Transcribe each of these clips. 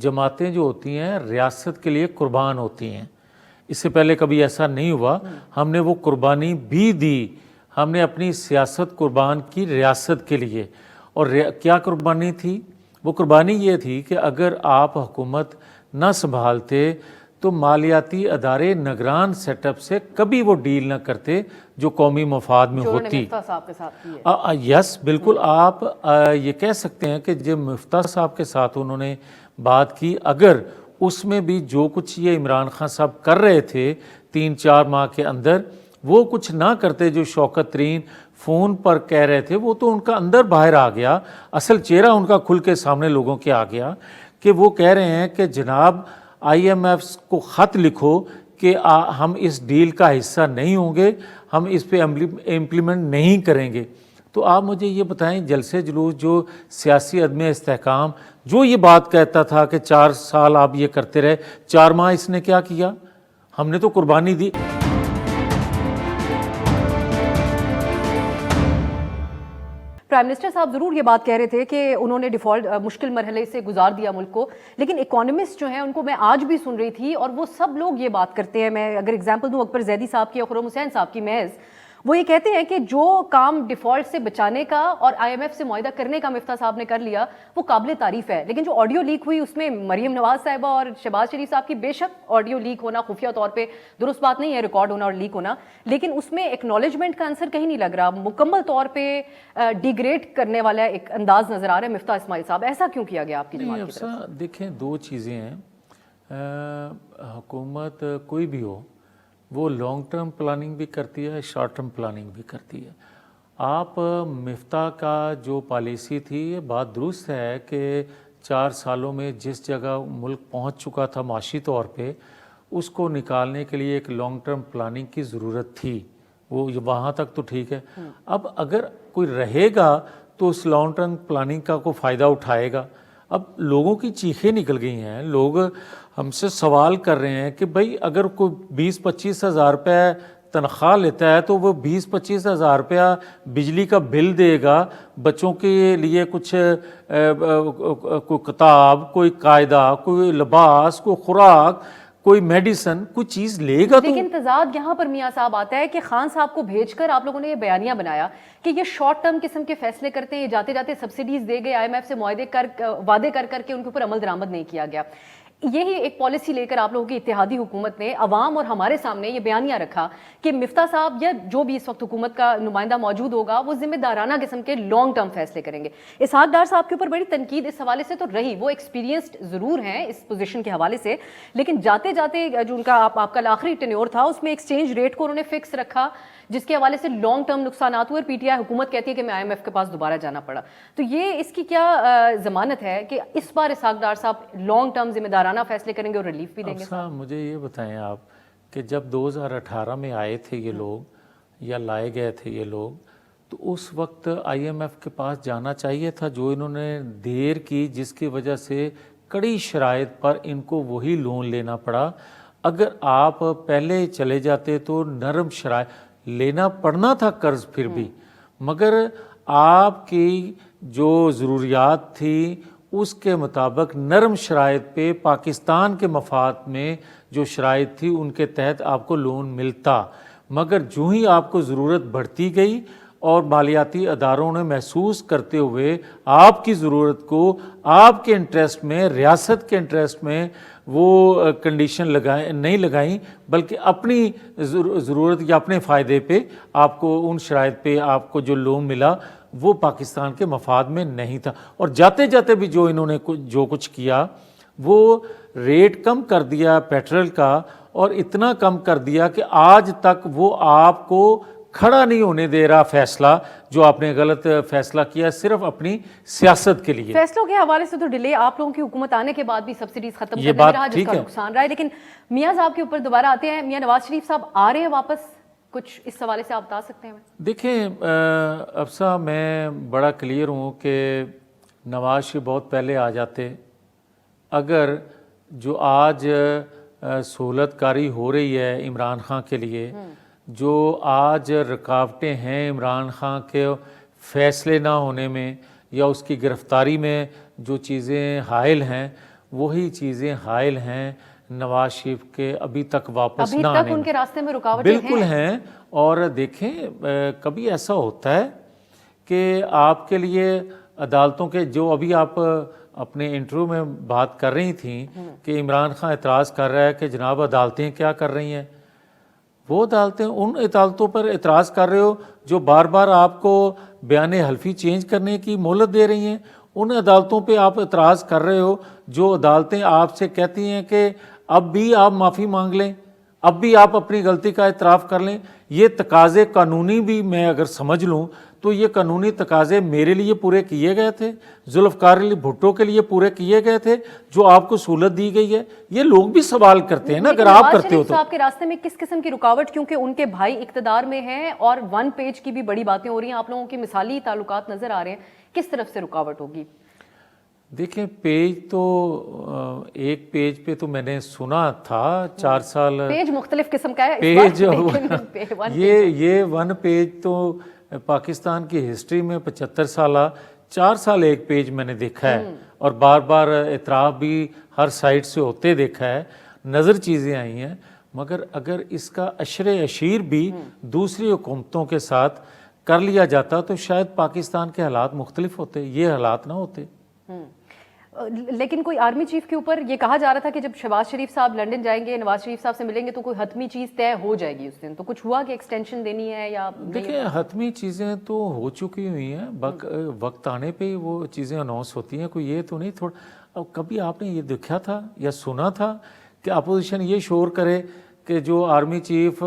جماعتیں جو ہوتی ہیں ریاست کے لیے قربان ہوتی ہیں. اس سے پہلے کبھی ایسا نہیں ہوا. ہم نے وہ قربانی بھی دی, ہم نے اپنی سیاست قربان کی ریاست کے لیے. اور کیا قربانی تھی؟ وہ قربانی یہ تھی کہ اگر آپ حکومت نہ سنبھالتے تو مالیاتی ادارے نگران سیٹ اپ سے کبھی وہ ڈیل نہ کرتے جو قومی مفاد میں ہوتی. مفتیٰ صاحب کے ساتھ کی ہے. یس بالکل, آپ یہ کہہ سکتے ہیں کہ جب مفتیٰ صاحب کے ساتھ انہوں نے بات کی, اگر اس میں بھی جو کچھ یہ عمران خان صاحب کر رہے تھے 3-4 ماہ کے اندر, وہ کچھ نہ کرتے جو شوکت ترین فون پر کہہ رہے تھے, وہ تو ان کا اندر باہر آ گیا, اصل چہرہ ان کا کھل کے سامنے لوگوں کے آ گیا کہ وہ کہہ رہے ہیں کہ جناب آئی ایم ایف کو خط لکھو کہ ہم اس ڈیل کا حصہ نہیں ہوں گے, ہم اس پہ امپلیمنٹ نہیں کریں گے. تو آپ مجھے یہ بتائیں, جلسے جلوس جو سیاسی عدم استحکام جو یہ بات کہتا تھا کہ 4 سال آپ یہ کرتے رہے, 4 ماہ اس نے کیا کیا؟ ہم نے تو قربانی دی. پرائم منسٹر صاحب ضرور یہ بات کہہ رہے تھے کہ انہوں نے ڈیفالٹ مشکل مرحلے سے گزار دیا ملک کو, لیکن اکانومسٹ جو ہیں ان کو میں آج بھی سن رہی تھی اور وہ سب لوگ یہ بات کرتے ہیں. میں اگر اگزامپل دوں اکبر زیدی صاحب کی اور خرم حسین صاحب کی محض, وہ یہ کہتے ہیں کہ جو کام ڈیفالٹ سے بچانے کا اور آئی ایم ایف سے معاہدہ کرنے کا مفتیٰ صاحب نے کر لیا وہ قابل تعریف ہے, لیکن جو آڈیو لیک ہوئی اس میں مریم نواز صاحبہ اور شہباز شریف صاحب کی, بے شک آڈیو لیک ہونا خفیہ طور پہ درست بات نہیں ہے, ریکارڈ ہونا اور لیک ہونا, لیکن اس میں ایکنالجمنٹ کا عنصر کہیں نہیں لگ رہا, مکمل طور پہ ڈیگریڈ کرنے والا ایک انداز نظر آ رہا ہے مفتیٰ اسماعیل صاحب. ایسا کیوں کیا گیا آپ کی جماعت کی طرف سے؟ دیکھیں 2 چیزیں ہیں, حکومت کوئی بھی ہو وہ لانگ ٹرم پلاننگ بھی کرتی ہے, شارٹ ٹرم پلاننگ بھی کرتی ہے. آپ مفتیٰ کا جو پالیسی تھی یہ بات درست ہے کہ 4 سالوں میں جس جگہ ملک پہنچ چکا تھا معاشی طور پہ, اس کو نکالنے کے لیے ایک لانگ ٹرم پلاننگ کی ضرورت تھی, وہ وہاں تک تو ٹھیک ہے. اب اگر کوئی رہے گا تو اس لانگ ٹرم پلاننگ کا کوئی فائدہ اٹھائے گا. اب لوگوں کی چیخیں نکل گئی ہیں, لوگ ہم سے سوال کر رہے ہیں کہ بھائی اگر کوئی 20-25 ہزار روپے تنخواہ لیتا ہے تو وہ 20-25 ہزار روپیہ بجلی کا بل دے گا, بچوں کے لیے کچھ کوئی کتاب, کوئی قاعدہ, کوئی لباس, کوئی خوراک, کوئی میڈیسن, کوئی چیز لے گا. تو لیکن تضاد یہاں پر میاں صاحب آتا ہے کہ خان صاحب کو بھیج کر آپ لوگوں نے یہ بیانیہ بنایا کہ یہ شارٹ ٹرم قسم کے فیصلے کرتے ہیں, یہ جاتے جاتے سبسڈیز دے گئے, آئی ایم ایف سے وعدے کر کے ان کے اوپر عمل درآمد نہیں کیا گیا. یہی ایک پالیسی لے کر آپ لوگوں کی اتحادی حکومت نے عوام اور ہمارے سامنے یہ بیانیہ رکھا کہ مفتیٰ صاحب یا جو بھی اس وقت حکومت کا نمائندہ موجود ہوگا وہ ذمہ دارانہ قسم کے لانگ ٹرم فیصلے کریں گے. اسحاق ڈار صاحب کے اوپر بڑی تنقید اس حوالے سے تو رہی, وہ ایکسپیرینسڈ ضرور ہیں اس پوزیشن کے حوالے سے, لیکن جاتے جاتے جو ان کا آپ کا آخری ٹینیور تھا اس میں ایکسچینج ریٹ کو انہوں نے فکس رکھا, جس کے حوالے سے لانگ ٹرم نقصانات ہوئے. پی ٹی آئی حکومت کہتی ہے کہ میں آئی ایم ایف کے پاس دوبارہ جانا پڑا. تو یہ اس کی کیا ضمانت ہے کہ اس بار اسحاق ڈار صاحب لانگ ٹرم ذمہ دارانہ فیصلے کریں گے اور ریلیف بھی دیں گے؟ مجھے یہ بتائیں آپ کہ جب 2018 میں آئے تھے یہ لوگ یا لائے گئے تھے یہ لوگ, تو اس وقت آئی ایم ایف کے پاس جانا چاہیے تھا, جو انہوں نے دیر کی جس کی وجہ سے کڑی شرائط پر ان کو وہی لون لینا پڑا. اگر آپ پہلے چلے جاتے تو نرم شرائط لینا پڑنا تھا قرض پھر بھی, مگر آپ کی جو ضروریات تھی اس کے مطابق نرم شرائط پہ پاکستان کے مفاد میں جو شرائط تھی ان کے تحت آپ کو لون ملتا. مگر جو ہی آپ کو ضرورت بڑھتی گئی اور مالیاتی اداروں نے محسوس کرتے ہوئے آپ کی ضرورت کو آپ کے انٹرسٹ میں, ریاست کے انٹرسٹ میں وہ کنڈیشن نہیں لگائیں, بلکہ اپنی ضرورت یا اپنے فائدے پہ آپ کو ان شرائط پہ آپ کو جو لون ملا وہ پاکستان کے مفاد میں نہیں تھا. اور جاتے جاتے بھی جو انہوں نے جو کچھ کیا وہ ریٹ کم کر دیا پیٹرول کا, اور اتنا کم کر دیا کہ آج تک وہ آپ کو کھڑا نہیں ہونے دے رہا فیصلہ جو آپ نے غلط فیصلہ کیا صرف اپنی سیاست کے لیے. فیصلوں کے حوالے سے تو ڈیلے آپ لوگوں کی حکومت آنے کے بعد بھی سبسڈیز ختم کرنے میں رہا جس کا نقصان رہا ہے. لیکن میاں صاحب کے اوپر دوبارہ آتے ہیں, میاں نواز شریف صاحب آ رہے ہیں واپس, کچھ اس حوالے سے آپ بتا سکتے ہیں؟ دیکھیں افسا, میں بڑا کلیئر ہوں کہ نواز شریف بہت پہلے آ جاتے. اگر جو آج سہولت کاری ہو رہی ہے عمران خان کے لیے, جو آج رکاوٹیں ہیں عمران خان کے فیصلے نہ ہونے میں یا اس کی گرفتاری میں جو چیزیں حائل ہیں, وہی چیزیں حائل ہیں نواز شریف کے ابھی تک واپس ابھی نہ تک آنے ان میں۔ کے راستے میں رکاوٹیں بالکل ہیں، اور دیکھیں کبھی ایسا ہوتا ہے کہ آپ کے لیے عدالتوں کے جو ابھی آپ اپنے انٹرویو میں بات کر رہی تھیں کہ عمران خان اعتراض کر رہا ہے کہ جناب عدالتیں کیا کر رہی ہیں، وہ عدالتیں ان عدالتوں پر اعتراض کر رہے ہو جو بار بار آپ کو بیان حلفی چینج کرنے کی مہلت دے رہی ہیں، ان عدالتوں پہ آپ اعتراض کر رہے ہو جو عدالتیں آپ سے کہتی ہیں کہ اب بھی آپ معافی مانگ لیں، اب بھی آپ اپنی غلطی کا اعتراف کر لیں۔ یہ تقاضے قانونی بھی میں اگر سمجھ لوں تو یہ قانونی تقاضے میرے لیے پورے کیے گئے تھے، ذوالفقار علی بھٹو کے لیے پورے کیے گئے تھے، جو آپ کو سہولت دی گئی ہے۔ یہ لوگ بھی سوال کرتے ہیں نا اگر آپ کرتے ہو تو۔ صاحب کے راستے میں کس قسم کی رکاوٹ، کیونکہ ان کے بھائی اقتدار میں ہیں اور 1 پیج کی بھی بڑی باتیں ہو رہی ہیں، آپ لوگوں کے مثالی تعلقات نظر آ رہے ہیں، کس طرف سے رکاوٹ ہوگی؟ دیکھیں پیج تو ایک پیج پہ تو میں نے سنا تھا 4 سال پیج مختلف قسم کا ہے پیج یہ 1 پیج تو پاکستان کی ہسٹری میں 75 سالہ 4 سال ایک پیج میں نے دیکھا ہے، اور بار بار اعتراف بھی ہر سائٹ سے ہوتے دیکھا ہے، نظر چیزیں آئی ہیں، مگر اگر اس کا عشر اشیر بھی دوسری حکومتوں کے ساتھ کر لیا جاتا تو شاید پاکستان کے حالات مختلف ہوتے، یہ حالات نہ ہوتے۔ لیکن کوئی آرمی چیف کے اوپر یہ کہا جا رہا تھا کہ جب شہباز شریف صاحب لنڈن جائیں گے، نواز شریف صاحب سے ملیں گے تو کوئی حتمی چیز طے ہو جائے گی اس دن، تو کچھ ہوا کہ ایکسٹینشن دینی ہے یا دیکھیں حتمی چیزیں تو ہو چکی ہوئی ہیں، وقت آنے پہ وہ چیزیں اناؤنس ہوتی ہیں، کوئی یہ تو نہیں تھوڑا۔ کبھی آپ نے یہ دیکھا تھا یا سنا تھا کہ اپوزیشن یہ شور کرے کہ جو آرمی چیف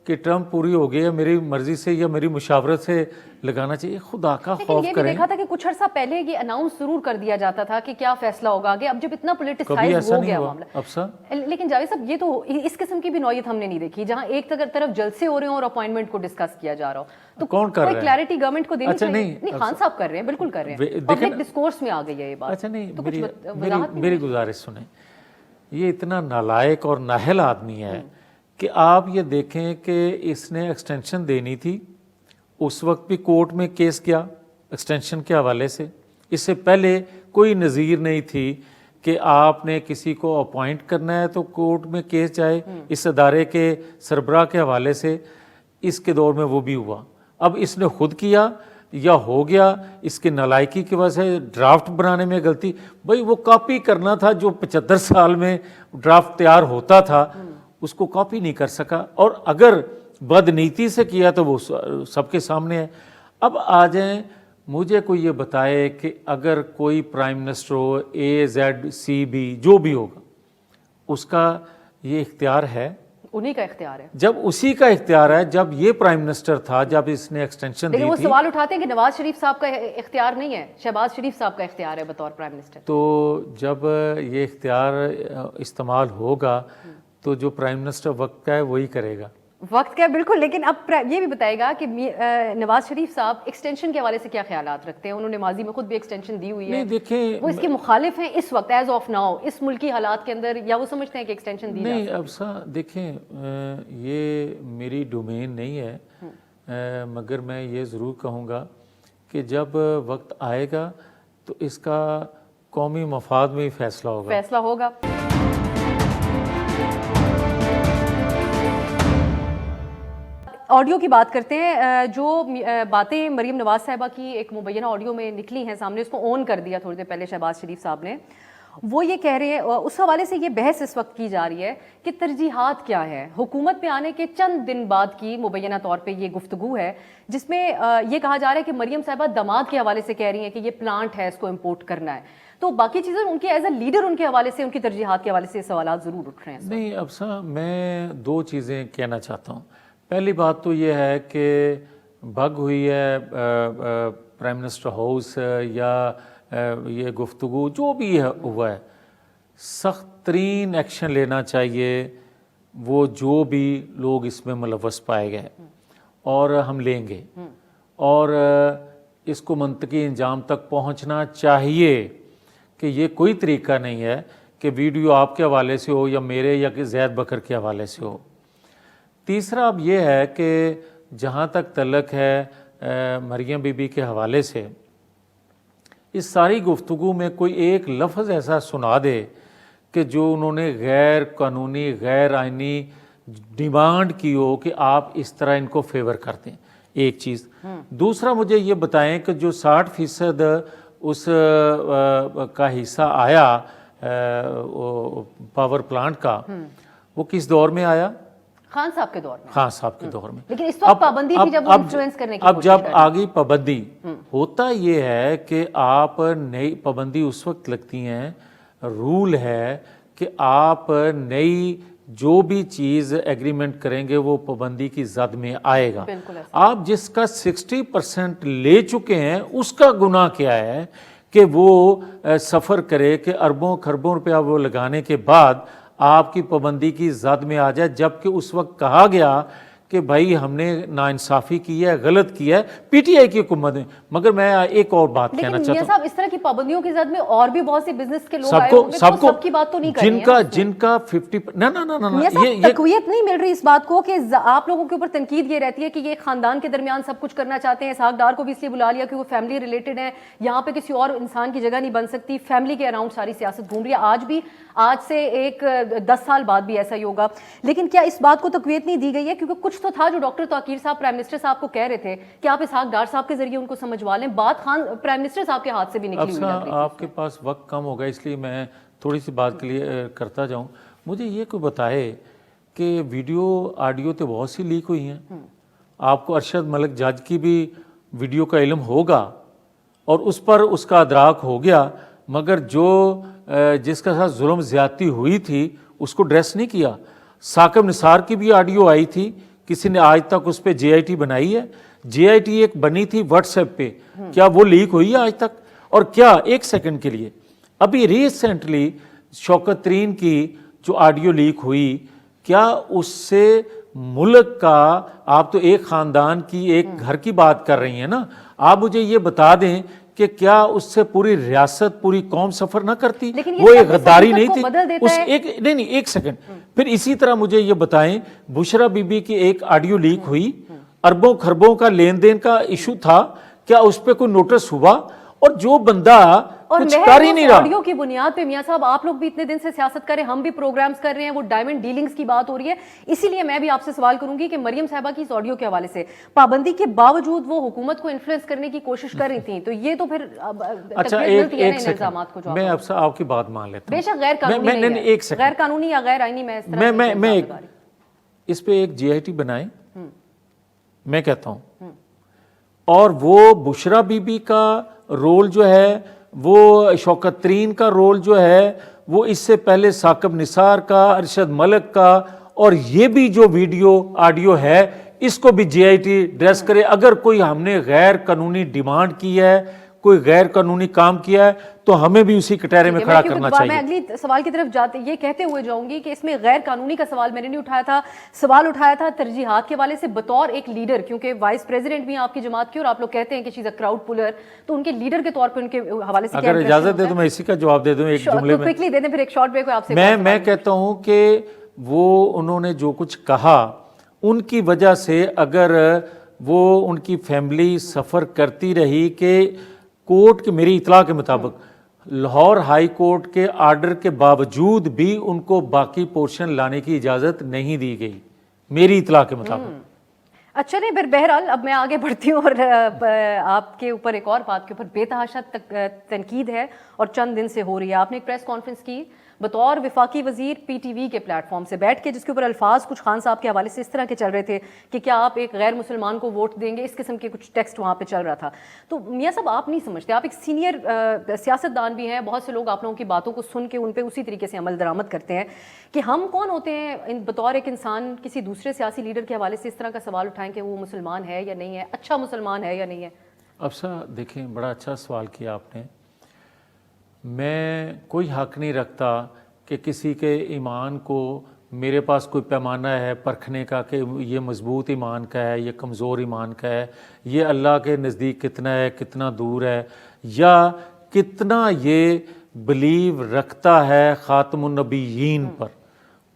کہ ٹرم پوری ہو گئی ہے، میری مرضی سے یا میری مشاورت سے لگانا چاہیے؟ خدا کا خوف یہ بھی کریں۔ دیکھا تھا کہ کچھ عرصہ پہلے یہ اناؤنس ضرور کر دیا جاتا تھا کہ کیا فیصلہ ہوگا آگے، اب جب اتنا کبھی پولیٹیسائز ایسا ہو نہیں گیا ہوا معاملہ۔ لیکن جاوید صاحب یہ تو اس قسم کی بھی نوعیت ہم نے نہیں دیکھی جہاں ایک طرف جلسے ہو رہے ہوں اور اپوائنٹمنٹ کو ڈسکس کیا جا رہا ہو، تو کون کر رہا ہے؟ کوئی کلیئرٹی گورنمنٹ کو دینی اچھا چاہیے۔ نہیں، خان صاحب کر رہے ہیں، بالکل کر رہے ہیں، پبلک ڈسکورس میں آ گئی ہے یہ بات۔ اچھا نہیں، تو کچھ وضاحت نہیں میری گزارش سنیں، یہ اتنا نالائق اور نااہل آدمی ہے کہ آپ یہ دیکھیں کہ اس نے ایکسٹینشن دینی تھی، اس وقت بھی کورٹ میں کیس کیا ایکسٹینشن کے حوالے سے، اس سے پہلے کوئی نظیر نہیں تھی کہ آپ نے کسی کو اپوائنٹ کرنا ہے تو کورٹ میں کیس جائے اس ادارے کے سربراہ کے حوالے سے، اس کے دور میں وہ بھی ہوا۔ اب اس نے خود کیا یا ہو گیا اس کی نالائکی کی وجہ سے، ڈرافٹ بنانے میں غلطی، بھائی وہ کاپی کرنا تھا جو 75 سال میں ڈرافٹ تیار ہوتا تھا، اس کو کاپی نہیں کر سکا، اور اگر بدنیتی سے کیا تو وہ سب کے سامنے ہے۔ اب آ جائیں، مجھے کوئی یہ بتائے کہ اگر کوئی پرائم منسٹر ہو AZCB جو بھی ہوگا، اس کا یہ اختیار ہے؟ انہی کا اختیار ہے۔ جب اسی کا اختیار ہے، جب یہ پرائم منسٹر تھا، جب اس نے ایکسٹینشن دی لیکن وہ تھی، سوال اٹھاتے ہیں کہ نواز شریف صاحب کا اختیار نہیں ہے، شہباز شریف صاحب کا اختیار ہے بطور پرائم منسٹر۔ تو جب یہ اختیار استعمال ہوگا تو جو پرائم منسٹر وقت کا ہے وہی کرے گا۔ وقت کا بالکل، لیکن اب یہ بھی بتائے گا کہ نواز شریف صاحب ایکسٹینشن کے حوالے سے کیا خیالات رکھتے ہیں؟ انہوں نے ماضی میں خود بھی ایکسٹینشن دی ہوئی ہے، نہیں دیکھیں، وہ اس کے مخالف ہیں اس وقت ایز آف ناؤ اس ملکی حالات کے اندر، یا وہ سمجھتے ہیں کہ ایکسٹینشن دی نہیں اب دیکھیں یہ میری ڈومین نہیں ہے، مگر میں یہ ضرور کہوں گا کہ جب وقت آئے گا تو اس کا قومی مفاد میں ہی فیصلہ ہوگا۔ آڈیو کی بات کرتے ہیں، جو باتیں مریم نواز صاحبہ کی ایک مبینہ آڈیو میں نکلی ہیں سامنے، اس کو اون کر دیا تھوڑی دیر پہلے شہباز شریف صاحب نے، وہ یہ کہہ رہے ہیں، اس حوالے سے یہ بحث اس وقت کی جا رہی ہے کہ ترجیحات کیا ہے۔ حکومت پہ آنے کے چند دن بعد کی مبینہ طور پہ یہ گفتگو ہے جس میں یہ کہا جا رہا ہے کہ مریم صاحبہ داماد کے حوالے سے کہہ رہی ہیں کہ یہ پلانٹ ہے، اس کو امپورٹ کرنا ہے، تو باقی چیزیں ان کے ایز اے لیڈر ان کے حوالے سے، ان کی ترجیحات کے حوالے سے سوالات ضرور اٹھ رہے ہیں۔ نہیں اب میں 2 چیزیں کہنا چاہتا ہوں۔ پہلی بات تو یہ ہے کہ بھگ ہوئی ہے پرائم منسٹر ہاؤس یا یہ گفتگو جو بھی ہوا ہے، سخت ترین ایکشن لینا چاہیے وہ جو بھی لوگ اس میں ملوث پائے گئے، اور ہم لیں گے، اور اس کو منطقی انجام تک پہنچنا چاہیے کہ یہ کوئی طریقہ نہیں ہے کہ ویڈیو آپ کے حوالے سے ہو یا میرے یا کہ زید بکر کے حوالے سے ہو۔ تیسرا اب یہ ہے کہ جہاں تک تعلق ہے مریم بی بی کے حوالے سے، اس ساری گفتگو میں کوئی ایک لفظ ایسا سنا دے کہ جو انہوں نے غیر قانونی غیر آئینی ڈیمانڈ کی ہو کہ آپ اس طرح ان کو فیور کرتے ہیں، ایک چیز۔ دوسرا مجھے یہ بتائیں کہ جو 60% اس کا حصہ آیا پاور پلانٹ کا، وہ کس دور میں آیا؟ خان صاحب کے دور میں۔ خان صاحب کے دور میں۔ لیکن اس وقت پابندی تھی جب وہ انفلوئنس کرنے کی اب کوشش جب کر رہے آگئی پابندی، ہوتا یہ ہے کہ آپ نئی پابندی اس وقت لگتی ہیں، رول ہے کہ آپ نئی جو بھی چیز ایگریمنٹ کریں گے وہ پابندی کی زد میں آئے گا۔ بالکل ایسا۔ آپ جس کا 60% لے چکے ہیں اس کا گناہ کیا ہے کہ وہ سفر کرے کہ اربوں خربوں روپیہ وہ لگانے کے بعد آپ کی پابندی کی زد میں آ جائے، جبکہ اس وقت کہا گیا کہ بھائی ہم نے ناانصافی کی ہے، غلط کیا ہے پی ٹی آئی کی حکومت میں۔ مگر میں ایک اور بات کہنا لیکن چاہتا میاں ہوں، صاحب اس طرح کی پابندیوں کی زد میں اور بھی بہت سے بزنس کے لوگ آئے ہوں گے، تو سب کی بات تو نہیں کر رہی ہیں جن کا 50 میاں صاحب تقویت نہیں مل رہی اس بات کو کہ آپ لوگوں کے اوپر تنقید یہ رہتی ہے کہ یہ خاندان کے درمیان سب کچھ کرنا چاہتے ہیں۔ اسحاق ڈار کو بھی اس لیے بلا لیا کہ وہ فیملی ریلیٹڈ ہیں، یہاں پہ کسی اور انسان کی جگہ نہیں بن سکتی، فیملی کے اراؤنڈ ساری سیاست گھوم رہی ہے۔ آج بھی، آج سے ایک 10 سال بعد بھی ایسا ہی ہوگا۔ لیکن کیا اس بات کو تقویت نہیں دی گئی ہے؟ کیونکہ کچھ تو تھا جو ڈاکٹر توقیر صاحب پرائم منسٹر صاحب کو کہہ رہے تھے کہ آپ اسحاق ڈار صاحب کے ذریعے ان کو سمجھوا لیں، بات خان پرائم منسٹر صاحب کے ہاتھ سے بھی نکلی ہوئی لگ رہی تھی۔ آپ کے پاس وقت کم ہوگا اس لیے میں تھوڑی سی بات کے لیے کرتا جاؤں۔ مجھے یہ کوئی بتائے کہ ویڈیو آڈیو تو بہت سی لیک ہوئی ہیں، آپ کو ارشد ملک جج کی بھی ویڈیو کا علم ہوگا اور اس پر اس کا ادراک ہو گیا، مگر جو جس کے ساتھ ظلم زیادتی ہوئی تھی اس کو ڈریس نہیں کیا۔ ثاقب نثار کی بھی آڈیو آئی تھی، کسی نے آج تک اس پہ جے آئی ٹی بنائی ہے؟ جے آئی ٹی ایک بنی تھی واٹس ایپ پہ، کیا وہ لیک ہوئی ہے آج تک؟ اور کیا ایک سیکنڈ کے لیے ابھی ریسنٹلی شوکت ترین کی جو آڈیو لیک ہوئی، کیا اس سے ملک کا، آپ تو ایک خاندان کی ایک گھر کی بات کر رہی ہیں نا، آپ مجھے یہ بتا دیں کہ کیا اس سے پوری ریاست پوری قوم سفر نہ کرتی؟ وہ ایک غداری نہیں تھی؟ نہیں ایک سیکنڈ، پھر اسی طرح مجھے یہ بتائیں بشرا بی بی کی ایک آڈیو لیک ہوئی، اربوں خربوں کا لین دین کا ایشو تھا، کیا اس پہ کوئی نوٹس ہوا؟ اور جو بندہ کچھ کر ہی نہیں رہا، آڈیو کی بنیاد پہ میاں صاحب آپ لوگ بھی اتنے دن سے سیاست کر رہے ہیں، ہم بھی پروگرامز کر رہے ہیں، وہ ڈائمنڈ ڈیلنگز کی بات ہو رہی ہے۔ اسی لیے میں بھی آپ سے سوال کروں گی کہ مریم صاحبہ کی اس آڈیو کے حوالے سے پابندی کے باوجود وہ حکومت کو انفلوئنس کرنے کی کوشش کر رہی تھیں، تو یہ تو پھر اچھا ایک سیکنڈ میں اب سے آپ کی بات مان لیتا ہوں، بے شک غیر قانونی غیر قانونی یا غیر آئینی، میں اس پہ ایک جے آئی ٹی بنائیں، میں کہتا ہوں، اور وہ بشرا بی بی کا رول جو ہے، وہ شوکت ترین کا رول جو ہے، وہ اس سے پہلے ثاقب نثار کا، ارشد ملک کا، اور یہ بھی جو ویڈیو آڈیو ہے اس کو بھی جے آئی ٹی ڈریس کرے۔ اگر کوئی ہم نے غیر قانونی ڈیمانڈ کی ہے، کوئی غیر قانونی کام کیا ہے، تو ہمیں بھی اسی کٹہرے میں کھڑا کرنا چاہیے۔ میں اگلی سوال کی طرف جاتے یہ کہتے ہوئے جاؤں گی کہ اس میں غیر قانونی کا سوال میں نے نہیں اٹھایا تھا، سوال اٹھایا تھا ترجیحات کے حوالے سے بطور ایک لیڈر، کیونکہ وائس پریزیڈنٹ بھی آپ کی جماعت کی اور آپ لوگ کہتے ہیں کہ شی از اے کراؤڈ پولر، تو ان کے لیڈر کے طور پہ ان کے حوالے سے اگر اجازت دے تو میں اسی کا جواب دے دوں ایک جملے میں، کوئکلی دے دیں، پھر ایک شارٹ بریک آپ سے۔ میں کہتا ہوں کہ وہ انہوں نے جو کچھ کہا ان کی وجہ سے اگر وہ ان کی فیملی سفر کرتی رہی کہ کورٹ کے، میری اطلاع کے مطابق لاہور ہائی کورٹ کے آرڈر کے باوجود بھی ان کو باقی پورشن لانے کی اجازت نہیں دی گئی، میری اطلاع کے مطابق۔ اچھا نہیں، پھر بہرحال اب میں آگے بڑھتی ہوں اور آپ کے اوپر ایک اور بات کے اوپر بے تحاشا تنقید ہے اور چند دن سے ہو رہی ہے۔ آپ نے ایک پریس کانفرنس کی بطور وفاقی وزیر پی ٹی وی کے پلیٹ فارم سے بیٹھ کے، جس کے اوپر الفاظ کچھ خان صاحب کے حوالے سے اس طرح کے چل رہے تھے کہ کیا آپ ایک غیر مسلمان کو ووٹ دیں گے، اس قسم کے کچھ ٹیکسٹ وہاں پہ چل رہا تھا۔ تو میاں صاحب آپ نہیں سمجھتے، آپ ایک سینئر سیاست دان بھی ہیں، بہت سے لوگ آپ لوگوں کی باتوں کو سن کے ان پہ اسی طریقے سے عمل درآمد کرتے ہیں، کہ ہم کون ہوتے ہیں بطور ایک انسان کسی دوسرے سیاسی لیڈر کے حوالے سے اس طرح کا سوال اٹھائیں کہ وہ مسلمان ہے یا نہیں ہے، اچھا مسلمان ہے یا نہیں ہے؟ افسا دیکھیں، بڑا اچھا سوال کیا آپ نے۔ میں کوئی حق نہیں رکھتا کہ کسی کے ایمان کو، میرے پاس کوئی پیمانہ ہے پرکھنے کا کہ یہ مضبوط ایمان کا ہے، یہ کمزور ایمان کا ہے، یہ اللہ کے نزدیک کتنا ہے، کتنا دور ہے، یا کتنا یہ بلیو رکھتا ہے خاتم النبیین پر۔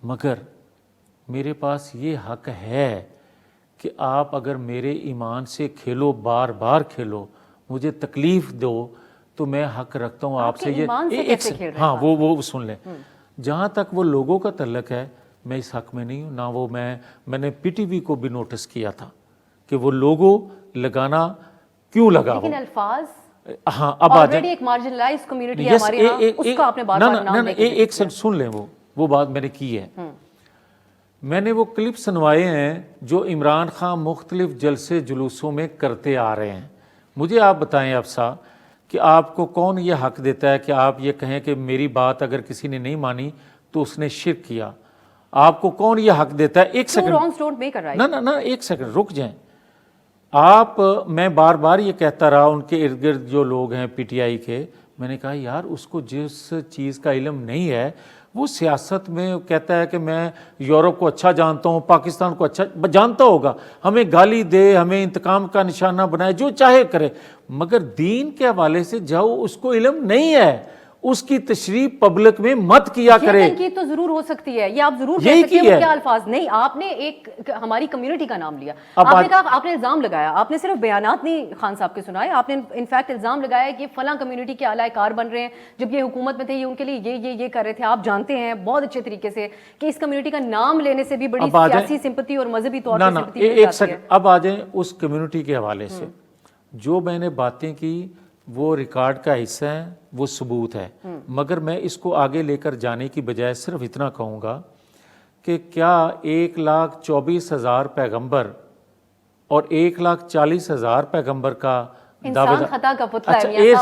مگر میرے پاس یہ حق ہے کہ آپ اگر میرے ایمان سے کھیلو، بار بار کھیلو، مجھے تکلیف دو، تو میں حق رکھتا ہوں آپ سے کے ایمان سے کیسے کھیل رہے ہیں ہاں وہ سن لیں. جہاں تک وہ لوگوں کا تعلق ہے میں اس حق میں نہیں ہوں. نہ وہ میں نے پی ٹی وی کو بھی نوٹس کیا تھا کہ وہ لوگو لگانا کیوں لگا. لیکن الفاظ ہاں اب آ آلریڈی ایک مارجنلائز کمیونٹی ہے ہمارے یہاں, اس کا آپ نے بار بار نام لے کے ایک سیکنڈ سن لیں. وہ بات میں نے کی ہے. میں نے وہ کلپ سنوائے ہیں جو عمران خان مختلف جلسے جلوسوں میں کرتے آ رہے ہیں. مجھے آپ بتائیں افسا کہ آپ کو کون یہ حق دیتا ہے کہ آپ یہ کہیں کہ میری بات اگر کسی نے نہیں مانی تو اس نے شرک کیا. آپ کو کون یہ حق دیتا ہے؟ ایک سیکنڈ نہ ایک سیکنڈ رک جائیں آپ. میں بار بار یہ کہتا رہا ان کے ارد گرد جو لوگ ہیں پی ٹی آئی کے, میں نے کہا یار اس کو جس چیز کا علم نہیں ہے وہ سیاست میں کہتا ہے کہ میں یورپ کو اچھا جانتا ہوں, پاکستان کو اچھا جانتا ہوگا, ہمیں گالی دے, ہمیں انتقام کا نشانہ بنائے, جو چاہے کرے, مگر دین کے حوالے سے جاؤ اس کو علم نہیں ہے, اس کی تشریح پبلک میں مت کیا کرے. یہ تنقید تو ضرور ہو سکتی ہے, یہ آپ ضرور کہہ سکتے ہیں. وہ کیا الفاظ نہیں, آپ نے ایک ہماری کمیونٹی کا نام لیا, آپ نے کہا, آپ نے الزام لگایا, آپ نے صرف بیانات نہیں خان صاحب کے سنائے, آپ نے انفیکٹ الزام لگایا کہ فلاں کمیونٹی کے اعلی کار بن رہے ہیں, جب یہ حکومت میں تھے یہ ان کے لیے یہ کر رہے تھے. آپ جانتے ہیں بہت اچھے طریقے سے کہ اس کمیونٹی کا نام لینے سے بھی بڑی سیاسی سمپتی اور مذہبی طور پر سمپتی مل جاتی ہے. اب آ جائیں اس کمیونٹی کے حوالے سے جو میں نے باتیں کی وہ ریکارڈ کا حصہ ہے, وہ ثبوت ہے, مگر میں اس کو آگے لے کر جانے کی بجائے صرف اتنا کہوں گا کہ کیا 1,24,000 پیغمبر اور 1,40,000 پیغمبر کا انسان خطا کا پتلا ہے.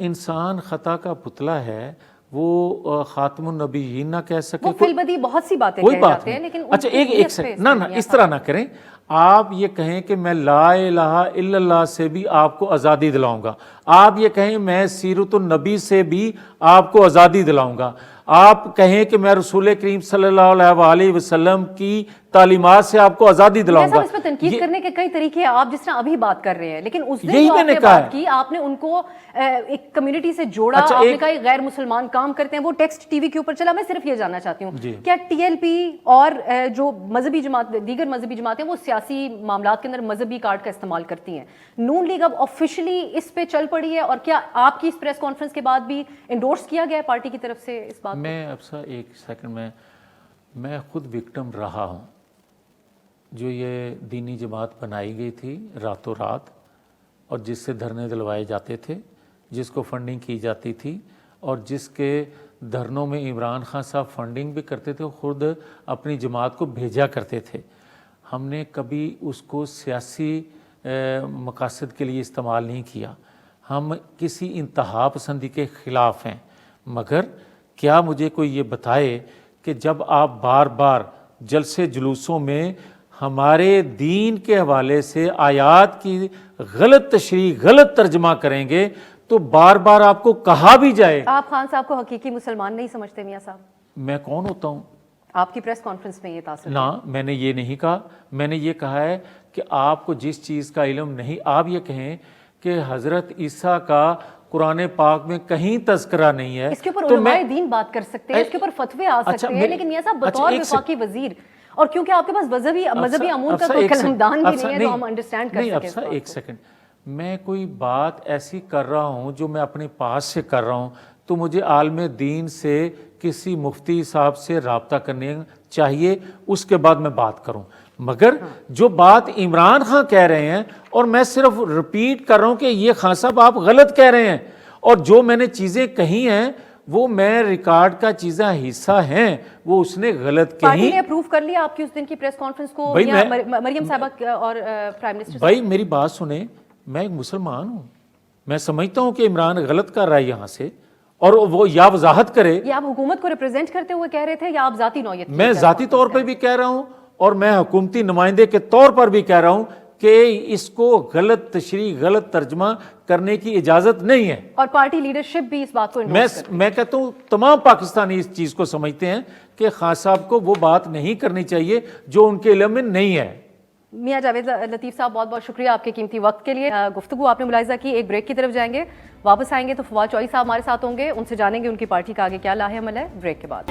انسان خطا کا پتلا ہے, وہ خاتم النبیین نہ کہہ سکے, وہ فی البدیہہ بہت سی باتیں کہہ جاتے ہیں, لیکن اچھا ایک سیکنڈ نہ اس طرح نہ کریں. آپ یہ کہیں کہ میں لا الہ الا اللہ سے بھی آپ کو آزادی دلاؤں گا, آپ یہ کہیں میں سیرت النبی سے بھی آپ کو آزادی دلاؤں گا, آپ کہیں کہ میں رسول کریم صلی اللہ علیہ وسلم کی تعلیمات سے آپ کو آزادی دلاؤں گا. اس پہ تنقید کرنے کے کئی طریقے ہیں, آپ جس طرح ابھی بات کر رہے ہیں, لیکن اس دن جو آپ نے بات کی, آپ نے ان کو ایک کمیونٹی سے جوڑا, آپ نے کہا غیر مسلمان کام کرتے ہیں, وہ ٹیکسٹ ٹی وی کے اوپر چلا. میں صرف یہ جاننا چاہتی ہوں کیا ٹی ایل پی اور جو مذہبی جماعت, دیگر مذہبی جماعتیں, وہ سیاسی معاملات کے اندر مذہبی کارڈ کا استعمال کرتی ہیں؟ نون لیگ اب آفیشلی اس پہ چل پڑی ہے, اور کیا آپ کی اس پریس کانفرنس کے بعد بھی انڈورس کیا گیا ہے پارٹی کی طرف سے اس بات؟ میں اب سا ایک سیکنڈ میں خود وکٹم رہا ہوں. جو یہ دینی جماعت بنائی گئی تھی راتوں رات, اور جس سے دھرنے دلوائے جاتے تھے, جس کو فنڈنگ کی جاتی تھی, اور جس کے دھرنوں میں عمران خان صاحب فنڈنگ بھی کرتے تھے, خود اپنی جماعت کو بھیجا کرتے تھے. ہم نے کبھی اس کو سیاسی مقاصد کے لیے استعمال نہیں کیا. ہم کسی انتہا پسندی کے خلاف ہیں, مگر کیا مجھے کوئی یہ بتائے کہ جب آپ بار بار جلسے جلوسوں میں ہمارے دین کے حوالے سے آیات کی غلط تشریح, غلط ترجمہ کریں گے تو بار بار آپ کو کہا بھی جائے. آپ خان صاحب کو حقیقی مسلمان نہیں سمجھتے میاں صاحب؟ میں کون ہوتا ہوں؟ آپ کی پریس کانفرنس میں یہ تاثر نہ, میں نے یہ نہیں کہا. میں نے یہ کہا ہے کہ آپ کو جس چیز کا علم نہیں, آپ یہ کہیں کہ حضرت عیسیٰ کا قرآن پاک میں کہیں تذکرہ نہیں ہے, اس کے اوپر علماء دین بات کر سکتے ہیں, اس کے اوپر فتوے آ سکتے ہیں, لیکن میاں صاحب بطور وفاقی وزیر, اور کیونکہ آپ کے پاس مذہبی امور کا کوئی قلمدان بھی نہیں ہے, تو ہم انڈرسٹینڈ کر سکیں. نہیں, ایک سیکنڈ, میں کوئی بات ایسی کر رہا ہوں جو میں اپنے پاس سے کر رہا ہوں, تو مجھے عالم دین سے کسی مفتی صاحب سے رابطہ کرنے چاہیے, اس کے بعد میں بات کروں. مگر جو بات عمران خان کہہ رہے ہیں, اور میں صرف رپیٹ کر رہا ہوں کہ یہ خان صاحب آپ غلط کہہ رہے ہیں, اور جو میں نے چیزیں کہی ہیں وہ میں ریکارڈ کا چیزیں حصہ ہیں, وہ اس نے غلط کہی. پارٹی نے اپروو کر لیا آپ کی اس دن کی پریس کانفرنس کو, مریم صاحبہ اور پرائم منسٹر؟ بھائی میری بات سنیں, میں ایک مسلمان ہوں, میں سمجھتا ہوں کہ عمران غلط کر رہا ہے یہاں سے, اور وہ یا وضاحت کرے. یہ آپ حکومت کو ریپرزینٹ کرتے ہوئے کہہ رہے تھے یا آپ ذاتی نوعیت؟ میں ذاتی طور پہ بھی کہہ رہا ہوں, اور میں حکومتی نمائندے کے طور پر بھی کہہ رہا ہوں کہ اس کو غلط تشریح, غلط ترجمہ کرنے کی اجازت نہیں ہے. اور پارٹی لیڈرشپ بھی اس بات کو انڈورس کرتی ہے. میں کہتا ہوں تمام پاکستانی اس چیز کو سمجھتے ہیں کہ خان صاحب کو وہ بات نہیں کرنی چاہیے جو ان کے علم میں نہیں ہے. میاں جاوید لطیف صاحب, بہت بہت شکریہ آپ کے قیمتی وقت کے لیے. گفتگو آپ نے ملاحظہ کی. ایک بریک کی طرف جائیں گے, واپس آئیں گے تو فواد چوہدری صاحب ہمارے ساتھ ہوں گے, ان سے جانیں گے ان کی پارٹی کا آگے کیا لاہ عمل ہے. بریک کے بعد